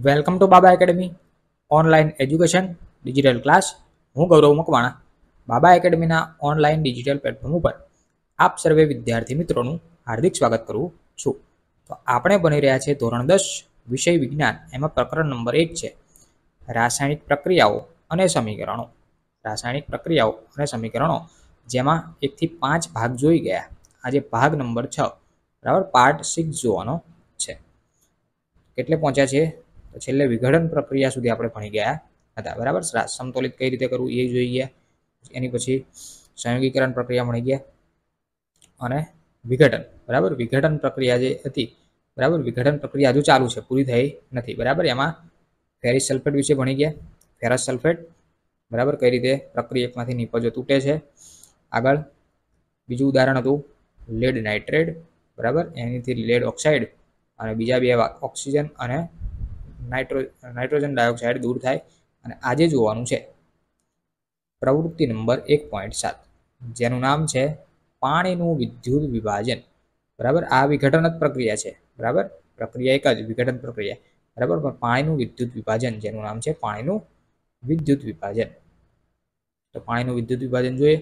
Welcome to Baba academy online education digital class. હું ગૌરવ મકવાણા બાબા એકેડમીના online digital platform ઉપર આપ સર્વે વિદ્યાર્થી મિત્રોનું હાર્દિક સ્વાગત કરું છું. તો આપણે ભણી રહ્યા છીએ ધોરણ 10 વિષય વિજ્ઞાન. એમાં પ્રકરણ નંબર 1 છે રાસાયણિક પ્રક્રિયાઓ અને સમીકરણો. રાસાયણિક પ્રક્રિયાઓ અને સમીકરણો, જેમાં 1 થી 5 ભાગ જોઈ ગયા. આજે ભાગ નંબર 6 બરાબર પાર્ટ 6 જોવાનો છે. કેટલે પહોંચ્યા છે? તો છેલ્લે વિઘટન પ્રક્રિયા સુધી આપણે ભણી ગયા હતા. બરાબર, સમતોલિત કઈ રીતે કરવું એ જોઈ ગયા. એની પછી સંયોગીકરણ પ્રક્રિયા ભણી ગયા અને વિઘટન. બરાબર, વિઘટન પ્રક્રિયા જે હતી, બરાબર, વિઘટન પ્રક્રિયા હજુ ચાલુ છે, પૂરી થઈ નથી. બરાબર, એમાં ફેરિસ સલ્ફેટ વિશે ભણી ગયા. ફેરસ સલ્ફેટ, બરાબર, કઈ રીતે પ્રક્રિયકમાંથી નિપજો તૂટે છે. આગળ બીજું ઉદાહરણ હતું લેડ નાઇટ્રેટ. બરાબર, એનીથી લેડ ઓક્સાઇડ અને બીજા બે ઓક્સિજન અને નાઇટ્રોજન ડાયોક્સાઇડ દૂર થાય. અને આજે જોવાનું છે પ્રવૃત્તિ નંબર 1.7, જેનું નામ છે પાણીનું વિદ્યુત વિભાજન. બરાબર, આ વિઘટન જ પ્રક્રિયા છે. બરાબર, પ્રક્રિયા એક જ વિઘટન પ્રક્રિયા. બરાબર, પણ પાણીનું વિદ્યુત વિભાજન, જેનું નામ છે પાણીનું વિદ્યુત વિભાજન. તો પાણીનું વિદ્યુત વિભાજન જોઈએ.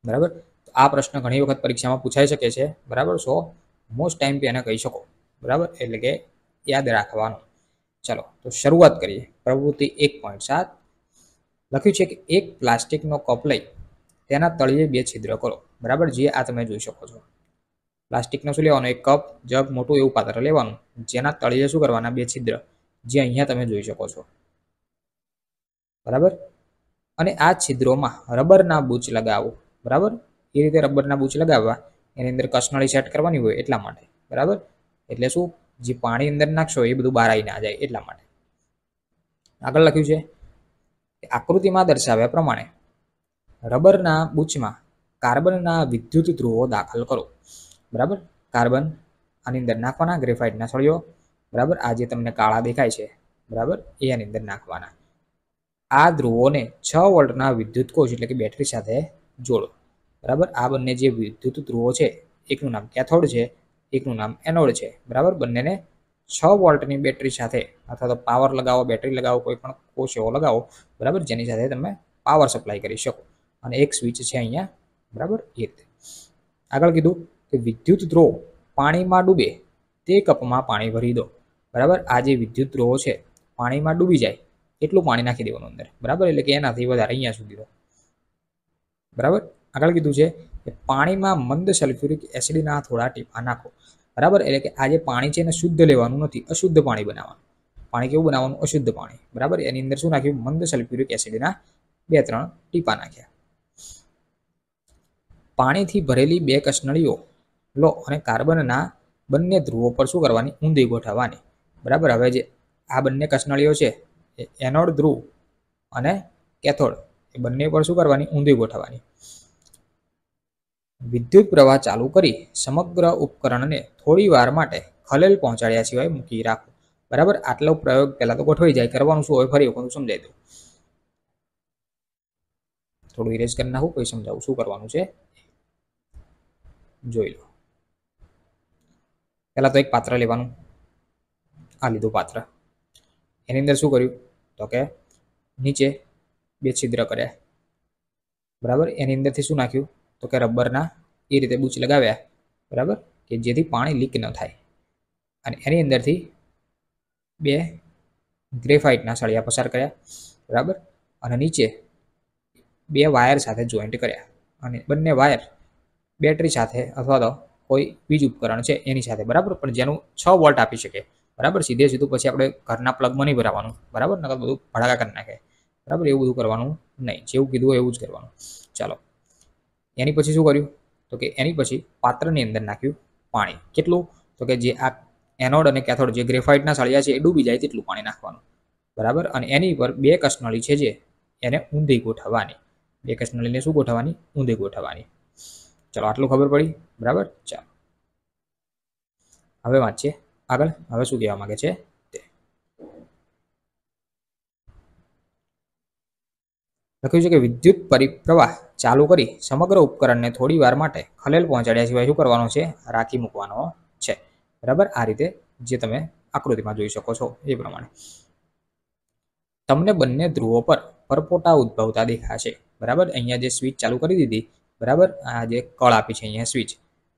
બરાબર, આ પ્રશ્ન ઘણી વખત પરીક્ષામાં પૂછાઈ શકે છે. બરાબર, સો મોસ્ટ ટાઈમ પી એને કહી શકો. બરાબર, એટલે કે યાદ રાખવાનું. ચલો તો શરૂઆત કરીએ. પ્રવૃત્તિ 1.7 લખ્યું છે કે એક પ્લાસ્ટિકનો કપ લઈ તેના તળિયે 2 છિદ્ર કરો. બરાબર, જે આ તમે જોઈ શકો છો. પ્લાસ્ટિકનો શું લેવાનું? એક કપ, જગ, મોટું એવું પાત્ર લેવાનું, જેના તળિયે શું કરવાના? 2 છિદ્ર, જે અહીંયા તમે જોઈ શકો છો. બરાબર, અને આ છિદ્રોમાં રબરના બૂચ લગાવો. બરાબર, એ રીતે રબરના બૂચ લગાવવા, એની અંદર કસનળી સેટ કરવાની હોય એટલા માટે. બરાબર, એટલે શું, જે પાણી અંદર નાખશો એ બધું બહાર આવી ના જાય એટલા માટે. આગળ લખ્યું છે આકૃતિમાં દર્શાવ્યા પ્રમાણે રબરના બૂચમાં કાર્બનના વિદ્યુત ધ્રુવો દાખલ કરો. બરાબર, કાર્બન આની અંદર નાખવાના, ગ્રેફાઇટના સળિયો. બરાબર, આ જે તમને કાળા દેખાય છે, બરાબર, એ આની અંદર નાખવાના. આ ધ્રુવોને 6 વોલ્ટના વિદ્યુત કોષ એટલે કે બેટરી સાથે જોડો. બરાબર, આ બંને જે વિદ્યુત ધ્રુવો છે, એકનું નામ કેથોડ છે, એકનું નામ એનોડ છે. બરાબર, બંનેને 6 વોલ્ટની બેટરી સાથે અથવા તો પાવર લગાવો, બેટરી લગાવો, કોઈ પણ કોષ એવો લગાવો. બરાબર, જેની સાથે તમે પાવર સપ્લાય કરી શકો. અને એક સ્વિચ છે અહીંયા. બરાબર, એ રીતે. આગળ કીધું કે વિદ્યુત ધ્રુવ પાણીમાં ડૂબે તે કપમાં પાણી ભરી દો. બરાબર, આ જે વિદ્યુત ધ્રુવો છે પાણીમાં ડૂબી જાય એટલું પાણી નાખી દેવાનું અંદર. બરાબર, એટલે કે એનાથી વધારે અહીંયા સુધી દો. બરાબર, આગળ કીધું છે કે પાણીમાં મંદ સલ્ફ્યુરિક એસિડના થોડા ટીપા નાખો. બરાબર, એટલે કે આ જે પાણી છે એને શુદ્ધ લેવાનું નથી, અશુદ્ધ પાણી બનાવવાનું. પાણી કેવું બનાવવાનું? અશુદ્ધ પાણી. બરાબર, એની અંદર શું નાખ્યું? મંદ સલ્ફ્યુરિક એસિડના 2-3 ટીપા નાખ્યા. પાણીથી ભરેલી 2 કસનળીઓ લો અને કાર્બનના બંને ધ્રુવો પર શું કરવાની? ઊંધી ગોઠવવાની. બરાબર, હવે જે આ બંને કસનળીઓ છે, એનોડ ધ્રુવ અને કેથોડ, એ બંને પર શું કરવાની? ઊંધી ગોઠવવાની. વિદ્યુત પ્રવાહ ચાલુ કરી સમગ્ર ઉપકરણને થોડી વાર માટે ખલેલ પહોંચાડ્યા સિવાય મૂકી રાખો. બરાબર, આટલો પ્રયોગ પહેલા તો ગોઠવાઈ જાય. કરવાનું શું હોય ફરી વખત સમજાવી દઉં. થોડું ઇરેઝ કરી નાખું, કોઈ સમજાવું શું કરવાનું છે જોઈ લો. પહેલા તો એક પાત્ર લેવાનું. આ લીધું પાત્ર. એની અંદર શું કર્યું? તો કે નીચે 2 છિદ્ર કર્યા. બરાબર, એની અંદરથી શું નાખ્યું? તો કે રબરના એ રીતે બૂચ લગાવ્યા. બરાબર, કે જેથી પાણી લીક ન થાય. અને એની અંદરથી 2 ગ્રેફાઇટના સળિયા પસાર કર્યા. બરાબર, અને નીચે 2 વાયર સાથે જોઈન્ટ કર્યા. અને બંને વાયર બેટરી સાથે અથવા તો કોઈ બીજું ઉપકરણ છે એની સાથે. બરાબર, પણ જેનું 6 વોલ્ટ આપી શકે. બરાબર, સીધે સીધું પછી આપણે ઘરના પ્લગમાં નહીં ભરાવાનું. બરાબર, નકર બધું ભડાકા કરી નાખે. બરાબર, એવું બધું કરવાનું નહીં. જેવું કીધું હોય એવું જ કરવાનું. ચાલો, એની પછી શું કર્યું? તો કે એની પછી પાત્રની અંદર નાખ્યું પાણી. કેટલું? તો કે જે આ એનોડ અને કેથોડ જે ગ્રેફાઇટના સળિયા છે એ ડૂબી જાય તેટલું પાણી નાખવાનું. બરાબર, અને એની પર 2 કસનળી છે જે એને ઊંધી ગોઠવવાની. 2 કસનળીને શું ગોઠવવાની? ઊંધી ગોઠવવાની. ચલો, આટલું ખબર પડી. બરાબર, ચાલો હવે વાંચીએ આગળ. હવે શું કહેવા માંગે છે તે લખ્યું છે કે વિદ્યુત પરિપ્રવાહ ચાલુ કરી સમગ્ર ઉપકરણને થોડી વાર માટે ખલેલ પહોંચાડ્યા સિવાય શું કરવાનો છે? રાખી મૂકવાનો છે. બરાબર, આ રીતે જે તમે આકૃતિમાં જોઈ શકો છો એ પ્રમાણે તમને બંને ધ્રુવો પર પરપોટા ઉદ્ભવતા દેખાશે, બરાબર. અહીંયા જે સ્વિચ ચાલુ કરી દીધી, બરાબર, આ જે કળ આપી છે અહીંયા સ્વિચ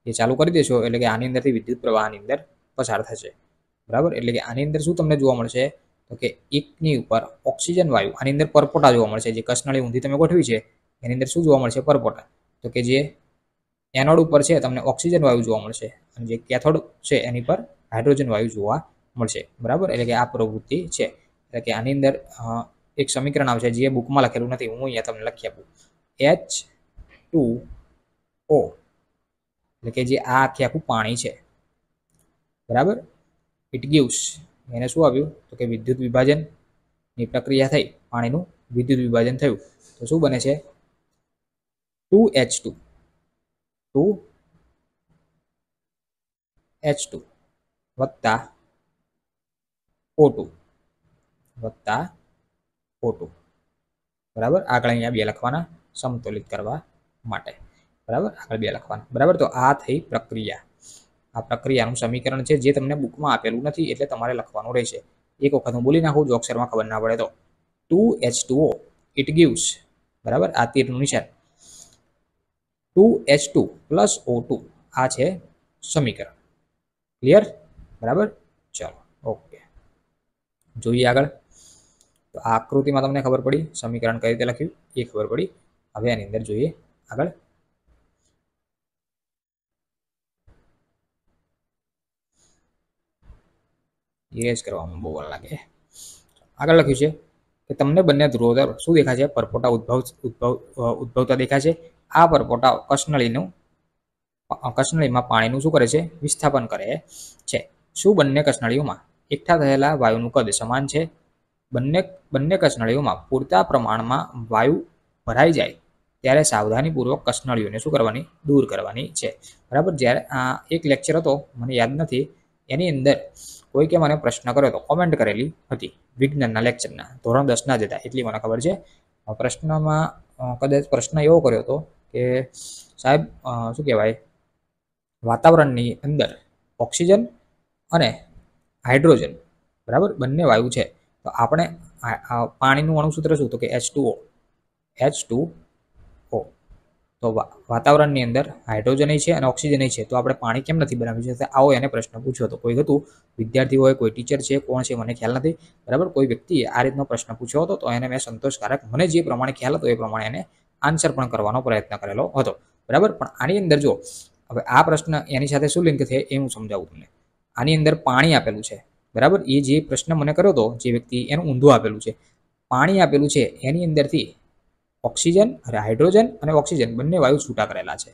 એ ચાલુ કરી દેશો એટલે કે આની અંદરથી વિદ્યુત પ્રવાહ આની અંદર પસાર થશે, બરાબર. એટલે કે આની અંદર શું તમને જોવા મળશે તો કે એકની ઉપર ઓક્સિજન વાયુ આની અંદર પરપોટા જોવા મળશે. જે કસનળી ઊંધી તમે ગોઠવી છે એની અંદર શું જોવા મળશે? પરપોટા. તો કે જે એનોડ ઉપર છે તમને ઓક્સિજન વાયુ જોવા મળશે અને જે કેથોડ છે એની પર હાઇડ્રોજન વાયુ જોવા મળશે, બરાબર. એટલે કે આ પ્રવૃત્તિ છે. એટલે કે આની અંદર એક સમીકરણ આવશે જે બુકમાં લખેલું નથી, હું અહીંયા તમને લખી આપું. H2O એટલે કે જે આ આખું પાણી છે, બરાબર. ઇટ ગિવ્સ એને શું આવ્યું તો કે વિદ્યુત વિભાજનની પ્રક્રિયા થઈ, પાણીનું વિદ્યુત વિભાજન થયું તો શું બને છે? 2H2 વત્તા O2 બરાબર. આગળ અહીંયા 2 લખવાના સમતોલિત કરવા માટે, બરાબર. આગળ 2 લખવાના, બરાબર. તો આ થઈ પ્રક્રિયા. આ પ્રક્રિયાનું સમીકરણ છે જે તમને બુકમાં આપેલું નથી એટલે તમારે લખવાનું રહેશે. એક વખત હું બોલી નાખું જો અક્ષરમાં ખબર ના પડે તો. 2H2O ઇટ ગિવ્સ, બરાબર. આ તીરનું નિશાન 2H2 પ્લસ O2 આ છે સમીકરણ. ક્લિયર? બરાબર. ચાલો, ઓકે. જોઈએ આગળ. તો આ આકૃતિમાં તમને ખબર પડી સમીકરણ કઈ રીતે લખ્યું એ ખબર પડી. હવે આની અંદર જોઈએ આગળ. ઇરેઝ કરવામાં બહુ વાર લાગે. આગળ લખ્યું છે કે તમને બંને ધ્રુવો પર શું દેખાય છે? પરપોટા ઉદ્ભવતા દેખાય છે. આ પરપોટા કસનળીમાં પાણીનું શું કરે છે? વિસ્થાપન કરે છે. શું બંને કસનળીઓમાં એકઠા થયેલા વાયુનું કદ સમાન છે? બંને કસનળીઓમાં પૂરતા પ્રમાણમાં વાયુ ભરાઈ જાય ત્યારે સાવધાનીપૂર્વક કસનળીઓને શું કરવાની? દૂર કરવાની છે, બરાબર. જ્યારે આ એક લેક્ચર હતો, મને યાદ નથી, એની અંદર કોઈકે મને પ્રશ્ન કર્યો હતો, કોમેન્ટ કરેલી હતી વિજ્ઞાનના લેક્ચરના, ધોરણ 10ના જ હતા એટલી મને ખબર છે. પ્રશ્નમાં કદાચ પ્રશ્ન એવો કર્યો હતો કે સાહેબ શું કહેવાય, વાતાવરણની અંદર ઓક્સિજન અને હાઇડ્રોજન, બરાબર, બંને વાયુ છે, તો આપણે પાણીનું અણુસૂત્ર શું? તો કે H2O. તો વાતાવરણની અંદર હાઇડ્રોજન છે અને ઓક્સિજન છે, તો આપણે પાણી કેમ નથી બનાવી શકતા? આવો એને પ્રશ્ન પૂછ્યો હતો. કોઈ હતું વિદ્યાર્થી હોય, કોઈ ટીચર છે, કોણ છે મને ખ્યાલ નથી, બરાબર. કોઈ વ્યક્તિએ આ રીતનો પ્રશ્ન પૂછ્યો હતો તો એને મેં સંતોષકારક મને જે પ્રમાણે ખ્યાલ હતો એ પ્રમાણે એને આન્સર પણ કરવાનો પ્રયત્ન કરેલો હતો, બરાબર. પણ આની અંદર જો હવે આ પ્રશ્ન એની સાથે શું લિંક છે એ હું સમજાવું તમને. આની અંદર પાણી આપેલું છે, બરાબર. એ જે પ્રશ્ન મને કર્યો હતો જે વ્યક્તિ, એનું ઊંધું આપેલું છે. પાણી આપેલું છે એની અંદરથી ઓક્સિજન અને હાઇડ્રોજન અને ઓક્સિજન બંને વાયુ છૂટા કરેલા છે.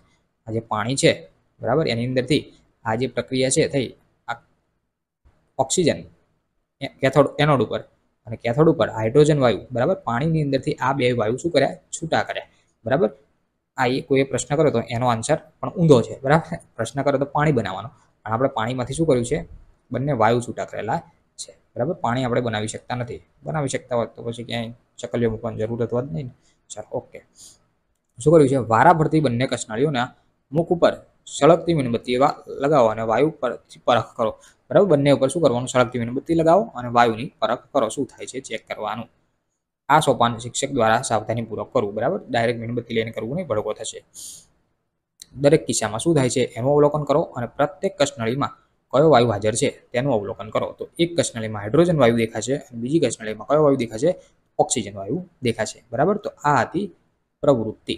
આ જે પાણી છે, બરાબર, એની અંદરથી આ જે પ્રક્રિયા છે થઈ, ઓક્સિજન એનોડ ઉપર અને કેથોડ ઉપર હાઇડ્રોજન વાયુ, બરાબર. પાણીની અંદરથી આ બે વાયુ શું કર્યા? છૂટા કર્યા, બરાબર. આ એ કોઈ પ્રશ્ન કર્યો તો એનો આન્સર પણ ઊંધો છે, બરાબર. પ્રશ્ન કર્યો તો પાણી બનાવવાનો, પણ આપણે પાણીમાંથી શું કર્યું છે? બંને વાયુ છૂટા કરેલા છે, બરાબર. પાણી આપણે બનાવી શકતા નથી. બનાવી શકતા હોત તો પછી ક્યાંય ચકલીઓ મૂકવાની જરૂરત હોત નહીં ને. ચાલો, ઓકે. શું કર્યું છે? વારા ફરતી બંને કસનળીઓના મુખ ઉપર સળગતી મીણબત્તી લગાવો અને વાયુ પરથી પરખ કરો, બરાબર. બંને ઉપર શું કરવાનું? સળગતી મીણબત્તી લગાવો અને વાયુની પરખ કરો, શું થાય છે ચેક કરવાનું. આ સોપાન શિક્ષક દ્વારા સાવધાનીપૂર્વક કરવું, બરાબર. ડાયરેક્ટ મીણબત્તી લઈને કરવું નહીં, ભડકો થશે. દરેક કિસ્સામાં શું થાય છે એનું અવલોકન કરો અને પ્રત્યેક કસનળીમાં કયો વાયુ હાજર છે તેનું અવલોકન કરો. તો એક કસનળીમાં હાઇડ્રોજન વાયુ દેખાશે અને બીજી કસનળીમાં કયો વાયુ દેખાશે? ઓક્સિજન વાયુ દેખાશે, બરાબર. તો આ હતી પ્રવૃત્તિ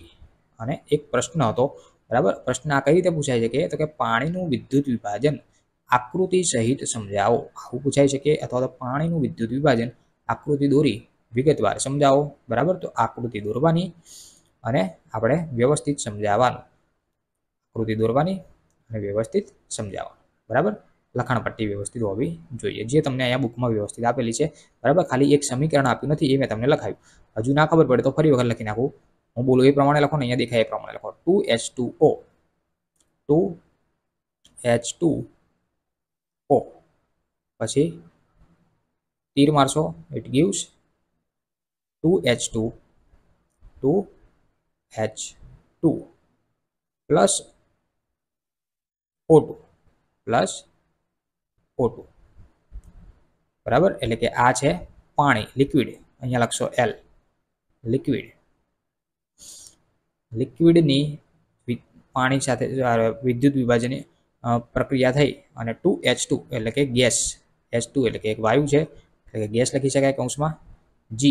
અને એક પ્રશ્ન હતો, બરાબર. પ્રશ્ન આ કઈ રીતે પૂછાય છે કે તો કે પાણીનું વિદ્યુત વિભાજન આકૃતિ સહિત સમજાવો, આવું પૂછાઈ શકે. અથવા તો પાણીનું વિદ્યુત વિભાજન આકૃતિ દોરી વિગતવાર સમજાવો, બરાબર. તો આકૃતિ દોરવાની અને આપણે વ્યવસ્થિત સમજાવવાનું, આકૃતિ દોરવાની અને વ્યવસ્થિત સમજાવવાનું, બરાબર. લખાણ પટ્ટી વ્યવસ્થિત હોવી જોઈએ, જે તમને અહીંયા બુકમાં વ્યવસ્થિત આપેલી છે, બરાબર. ખાલી એક સમીકરણ આપ્યું નથી એ મેં તમને લખાયું. હજુ ના ખબર પડે તો ફરી વખત લખી નાખું. હું બોલું એ પ્રમાણે લખો ને, અહીંયા દેખાય એ પ્રમાણે લખો. 2H2O પછી તીર મારશો, it gives 2H2 plus O2 plus O2, બરાબર, એટલે કે આ છે પાણી, લિક્વિડ, અહીંયા લખશો L, લિક્વિડ. લિક્વિડની પાણી સાથે વિદ્યુત વિભાજનની પ્રક્રિયા થઈ અને 2H2 એટલે કે ગેસ, H2 એટલે કે એક વાયુ છે એટલે કે ગેસ લખી શકાય કૌંસમાં, G,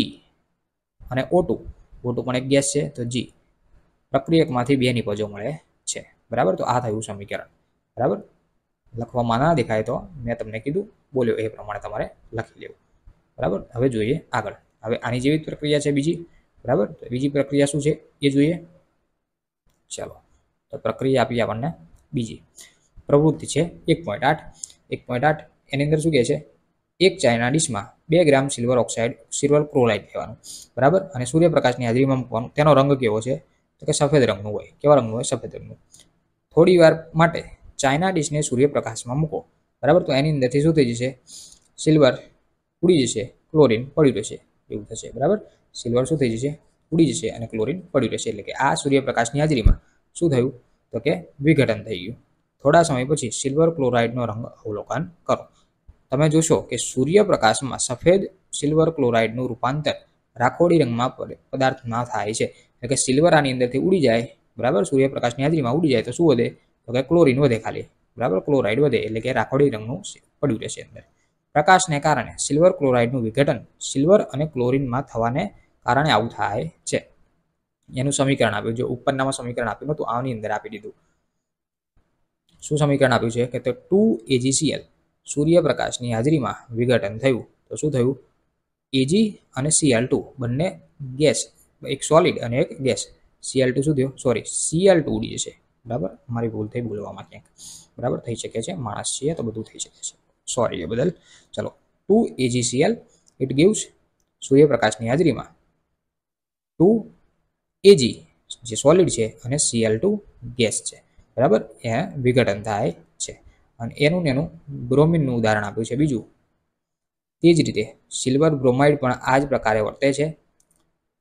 અને O2, O2 પણ એક ગેસ છે તો G. પ્રક્રિયકમાંથી બે નિપજો મળે છે. બરાબર, તો આ થયું સમીકરણ. બરાબર, લખવામાં ના દેખાય તો મેં તમને કીધું બોલ્યો એ પ્રમાણે તમારે લખી લેવું. બરાબર, હવે જોઈએ આગળ. હવે આની જેવી પ્રક્રિયા છે બીજી. બરાબર, તો બીજી પ્રક્રિયા શું છે એ જોઈએ. ચાલો, તો પ્રક્રિયા આપી આપણને બીજી. પ્રવૃત્તિ છે 1.8. 1.8 એની અંદર શું કહે છે, એક ચાઇના ડીશમાં 2 ગ્રામ સિલ્વર ઓક્સાઇડ, સિલ્વર ક્લોરાઇડ લેવાનું. બરાબર, અને સૂર્યપ્રકાશની હાજરીમાં મૂકવાનું. તેનો રંગ કેવો છે તો કે સફેદ રંગનું હોય. કેવા રંગનું હોય? સફેદ રંગનું. થોડી વાર માટે ચાઇના ડીશને સૂર્યપ્રકાશમાં મૂકો. બરાબર, તો એની અંદરથી શું થઈ જશે? સિલ્વર ઉડી જશે, ક્લોરીન પડ્યું રહેશે, એવું થશે. બરાબર, સિલ્વર શું થઈ જશે? ઉડી જશે અને ક્લોરીન પડ્યું રહેશે. એટલે કે આ સૂર્યપ્રકાશની હાજરીમાં શું થયું તો કે વિઘટન થઈ ગયું. થોડા સમય પછી સિલ્વર ક્લોરાઇડનો રંગ અવલોકન કરો. તમે જોશો કે સૂર્યપ્રકાશમાં સફેદ સિલ્વર ક્લોરાઇડનું રૂપાંતર રાખોડી રંગમાં પદાર્થમાં થાય છે. એટલે કે સિલ્વર આની અંદરથી ઉડી જાય. બરાબર, સૂર્યપ્રકાશની હાજરીમાં ઉડી જાય તો શું વધે તો કે ક્લોરીન વધે ખાલી. બરાબર, ક્લોરાઇડ વધે એટલે કે રાખોડી રંગનું પડ્યું રહેશે અંદર. પ્રકાશને કારણે સિલ્વર ક્લોરાઇડનું વિઘટન સિલ્વર અને ક્લોરીનમાં થવાને કારણે આવું થાય છે. એનું સમીકરણ આપ્યું. જો ઉપરનામાં સમીકરણ આપ્યું નતું, આની અંદર આપી દીધું. શું સમીકરણ આપ્યું છે કે તો 2AgCl સૂર્યપ્રકાશની હાજરીમાં વિઘટન થયું તો શું થયું? Ag અને Cl2 બંને ગેસ, એક સોલિડ અને એક ગેસ. Cl2 શું થયો? સોરી, Cl2 ઉડી જશે. બરાબર, મારી ભૂલ થઈ બોલવામાં ક્યાંક. બરાબર, થઈ શકે છે, માણસ છીએ તો બધું થઈ શકે છે. સોરી એ બદલ. ચલો, 2AgCl ઇટ ગિવ્સ સૂર્યપ્રકાશની હાજરીમાં 2Ag જે સોલિડ છે અને Cl2 ગેસ છે. બરાબર, એ વિઘટન થાય છે. અને એનું બ્રોમિનનું ઉદાહરણ આપ્યું છે બીજું. તે જ રીતે સિલ્વર બ્રોમાઇડ પણ આ જ પ્રકારે વર્તે છે.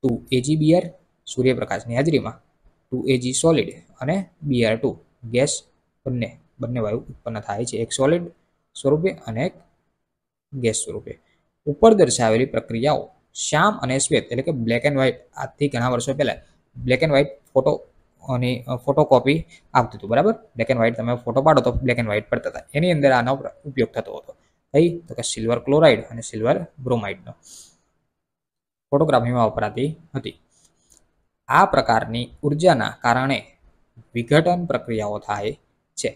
2AgBr સૂર્યપ્રકાશની હાજરીમાં 2Ag સોલિડ અને Br2 ગેસ, બંને વાયુ ઉત્પન્ન થાય છે, એક સોલિડ સ્વરૂપે અને એક ગેસ સ્વરૂપે. ઉપર દર્શાવેલી પ્રક્રિયાઓ શ્યામ અને શ્વેત એટલે કે બ્લેક એન્ડ વ્હાઇટ, આજથી ઘણા વર્ષો પહેલા બ્લેક એન્ડ વ્હાઇટ ફોટોકોપી આપતું હતું. બરાબર, બ્લેક એન્ડ વ્હાઇટ તમે ફોટો પાડો તો બ્લેક એન્ડ વ્હાઇટ પડતા હતા. એની અંદર આનો ઉપયોગ થતો હતો. કઈ તો કે સિલ્વર ક્લોરાઇડ અને સિલ્વર બ્રોમાઇડનો ફોટોગ્રાફીમાં વપરાતી હતી. આ પ્રકારની ઉર્જાના કારણે વિઘટન પ્રક્રિયાઓ થાય છે.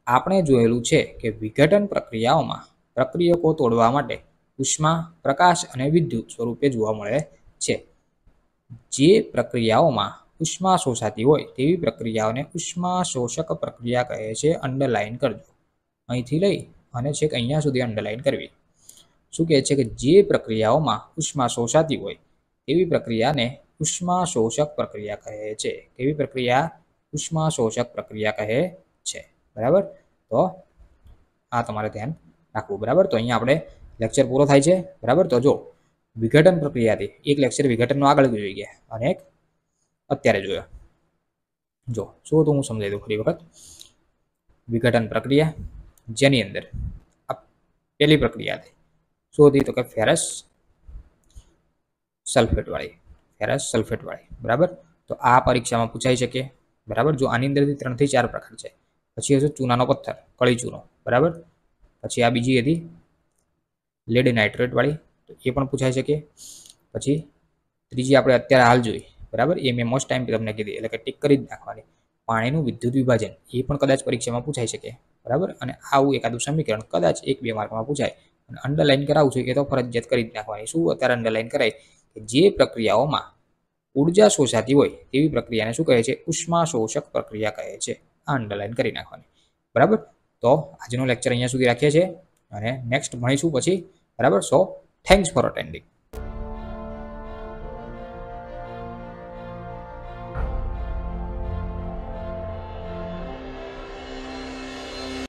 આપણે જોયેલું છે કે વિઘટન પ્રક્રિયાઓમાં પ્રક્રિયકો તોડવા માટે ઉષ્મા, પ્રકાશ અને વિદ્યુત સ્વરૂપે જોવા મળે છે. જે પ્રક્રિયાઓમાં ઉષ્મા શોષાતી હોય તેવી પ્રક્રિયાઓને ઉષ્મા શોષક પ્રક્રિયા કહે છે. અંડરલાઇન કરજો, અહીંથી લઈ અને છેક અહીંયા સુધી અંડરલાઇન કરવી. શું કહે છે કે જે પ્રક્રિયાઓમાં ઉષ્મા શોષાતી હોય તેવી પ્રક્રિયાને ઉષ્મા શોષક પ્રક્રિયા કહે છે. કેવી પ્રક્રિયા? ઉષ્મા શોષક પ્રક્રિયા કહે છે. બરાબર, તો આ તમારે ધ્યાન રાખવું. બરાબર, તો અહીંયા આપણે લેક્ચર પૂરો થાય છે. બરાબર, તો જો વિઘટન પ્રક્રિયાથી એક લેક્ચર વિઘટનનો આગળ જોઈ ગયા અને એક અત્યારે જોયો. જો શું હતું હું સમજાવી દઉં ફરી વખત. વિઘટન પ્રક્રિયા જેની અંદર આ પહેલી પ્રક્રિયા હતી શું હતી તો કે ફેરસ સલ્ફેટ વાળી. બરાબર, તો આ પરીક્ષામાં પૂછાઈ શકે. બરાબર, જો આની અંદરથી 3 થી 4 પ્રકાર છે. પછી હશે ચૂનાનો પથ્થર, કળી ચૂનો. બરાબર, પછી આ બીજી હતી લેડ નાઇટ્રેટ વાળી, તો એ પણ પૂછાઈ શકે. પછી ત્રીજી આપણે અત્યારે હાલ જોઈ. બરાબર, એ મેં મોસ્ટ ટાઈમ તમને કીધી એટલે કે ટીક કરી જ નાખવાની. પાણીનું વિદ્યુત વિભાજન, એ પણ કદાચ પરીક્ષામાં પૂછાઈ શકે. બરાબર, અને આવું એકાદું સમીકરણ કદાચ 1-2 માર્કમાં પૂછાય. અને અંડરલાઇન કરાવું છું એ તો ફરજિયાત કરી જ નાખવાની. શું અત્યારે અંડરલાઇન કરાય કે જે પ્રક્રિયાઓમાં ઉર્જા શોષાતી હોય તેવી પ્રક્રિયાને શું કહે છે? ઉષ્મા શોષક પ્રક્રિયા કહે છે. આ અંડરલાઇન કરી નાખવાની. બરાબર, તો આજનો લેક્ચર અહીંયા સુધી રાખીએ છીએ અને નેક્સ્ટ ભણીશું પછી. બરાબર, સો થેન્ક્સ ફોર અટેન્ડિંગ.